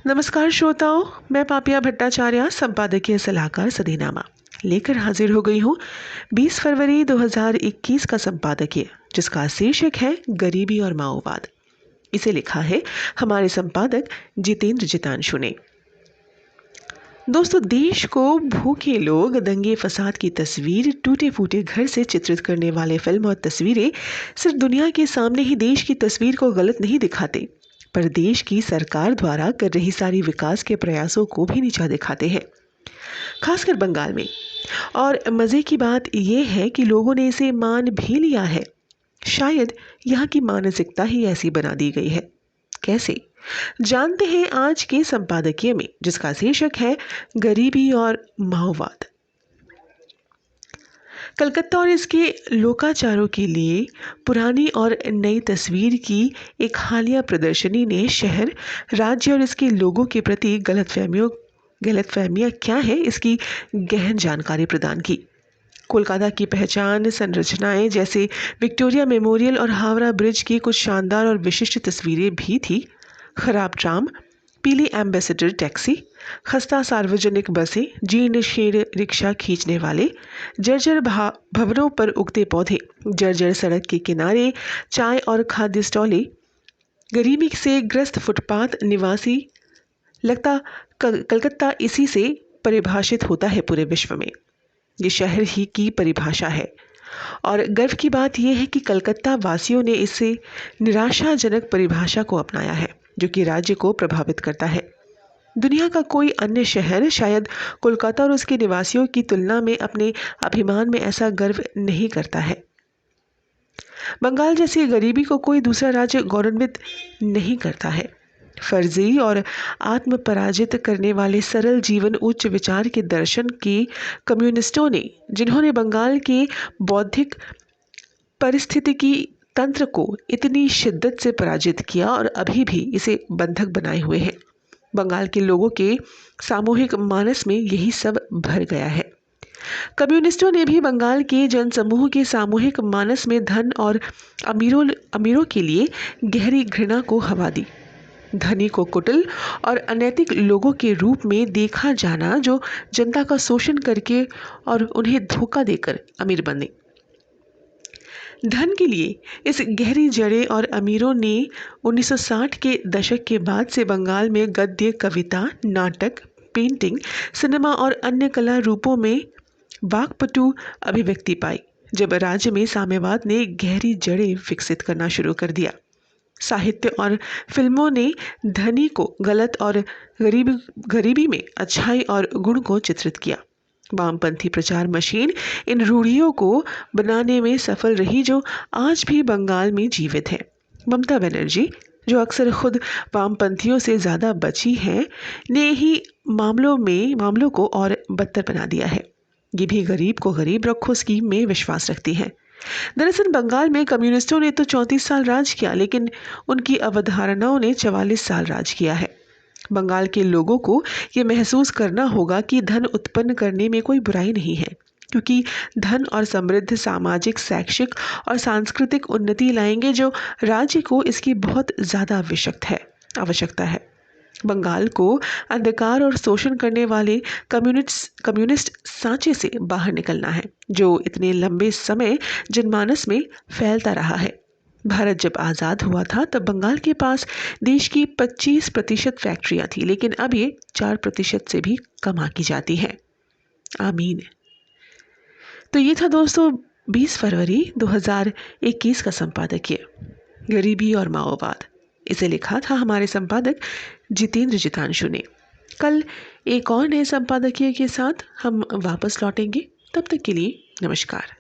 नमस्कार श्रोताओं, मैं पापिया भट्टाचार्य संपादकीय सलाहकार सदीनामा लेकर हाजिर हो गई हूँ 20 फरवरी 2021 का संपादकीय, जिसका शीर्षक है गरीबी और माओवाद। इसे लिखा है हमारे संपादक जितेंद्र जितांशु ने। दोस्तों, देश को भूखे लोग, दंगे फसाद की तस्वीर, टूटे फूटे घर से चित्रित करने वाले फिल्म और तस्वीरें सिर्फ दुनिया के सामने ही देश की तस्वीर को गलत नहीं दिखाते, पर देश की सरकार द्वारा कर रही सारी विकास के प्रयासों को भी नीचा दिखाते हैं, खासकर बंगाल में। और मज़े की बात यह है कि लोगों ने इसे मान भी लिया है। शायद यहाँ की मानसिकता ही ऐसी बना दी गई है। कैसे, जानते हैं आज के संपादकीय में, जिसका शीर्षक है गरीबी और माओवाद। कलकत्ता और इसके लोकाचारों के लिए पुरानी और नई तस्वीर की एक हालिया प्रदर्शनी ने शहर, राज्य और इसके लोगों के प्रति गलतफहमियां क्या है, इसकी गहन जानकारी प्रदान की। कोलकाता की पहचान संरचनाएं जैसे विक्टोरिया मेमोरियल और हावड़ा ब्रिज की कुछ शानदार और विशिष्ट तस्वीरें भी थी। खराब ट्राम, पीली एम्बेसडर टैक्सी, खस्ता सार्वजनिक बसें, जीर्ण शीर्ण रिक्शा खींचने वाले, जर्जर भवनों पर उगते पौधे, जर्जर सड़क के किनारे चाय और खाद्य स्टॉलें, गरीबी से ग्रस्त फुटपाथ निवासी। लगता कलकत्ता इसी से परिभाषित होता है पूरे विश्व में। ये शहर ही की परिभाषा है, और गर्व की बात यह है कि कलकत्ता वासियों ने इसे निराशाजनक परिभाषा को अपनाया है, जो कि राज्य को प्रभावित करता है। दुनिया का कोई अन्य शहर शायद कोलकाता और उसके निवासियों की तुलना में अपने अभिमान में ऐसा गर्व नहीं करता है। बंगाल जैसी गरीबी को कोई दूसरा राज्य गौरवान्वित नहीं करता है। फर्जी और आत्म पराजित करने वाले सरल जीवन, उच्च विचार के दर्शन के कम्युनिस्टों ने, जिन्होंने बंगाल के बौद्धिक परिस्थितिकी तंत्र को इतनी शिद्दत से पराजित किया और अभी भी इसे बंधक बनाए हुए हैं। बंगाल के लोगों के सामूहिक मानस में यही सब भर गया है। कम्युनिस्टों ने भी बंगाल के जनसमूह के सामूहिक मानस में धन और अमीरों के लिए गहरी घृणा को हवा दी। धनी को कुटिल और अनैतिक लोगों के रूप में देखा जाना, जो जनता का शोषण करके और उन्हें धोखा देकर अमीर बने। धन के लिए इस गहरी जड़ें और अमीरों ने 1960 के दशक के बाद से बंगाल में गद्य, कविता, नाटक, पेंटिंग, सिनेमा और अन्य कला रूपों में वाकपटु अभिव्यक्ति पाई। जब राज्य में साम्यवाद ने गहरी जड़ें विकसित करना शुरू कर दिया, साहित्य और फिल्मों ने धनी को गलत और गरीबी में अच्छाई और गुण को चित्रित किया। वामपंथी प्रचार मशीन इन रूढ़ियों को बनाने में सफल रही, जो आज भी बंगाल में जीवित है। ममता बनर्जी, जो अक्सर खुद वामपंथियों से ज़्यादा बची हैं, ने ही मामलों को और बदतर बना दिया है। ये भी गरीब को गरीब रखो स्कीम में विश्वास रखती हैं। दरअसल बंगाल में कम्युनिस्टों ने तो 34 साल राज किया, लेकिन उनकी अवधारणाओं ने 44 साल राज किया है। बंगाल के लोगों को ये महसूस करना होगा कि धन उत्पन्न करने में कोई बुराई नहीं है, क्योंकि धन और समृद्ध सामाजिक, शैक्षिक और सांस्कृतिक उन्नति लाएंगे, जो राज्य को इसकी बहुत ज़्यादा आवश्यकता है। बंगाल को अंधकार और शोषण करने वाले कम्युनिस्ट सांचे से बाहर निकलना है, जो इतने लंबे समय जनमानस में फैलता रहा है। भारत जब आज़ाद हुआ था, तब बंगाल के पास देश की 25% फैक्ट्रियां थी, लेकिन अब ये 4% से भी कम आंकी जाती है। आमीन। तो ये था दोस्तों 20 फरवरी 2021 का संपादकीय गरीबी और माओवाद। इसे लिखा था हमारे संपादक जितेंद्र जितांशु ने। कल एक और नए संपादकीय के साथ हम वापस लौटेंगे। तब तक के लिए नमस्कार।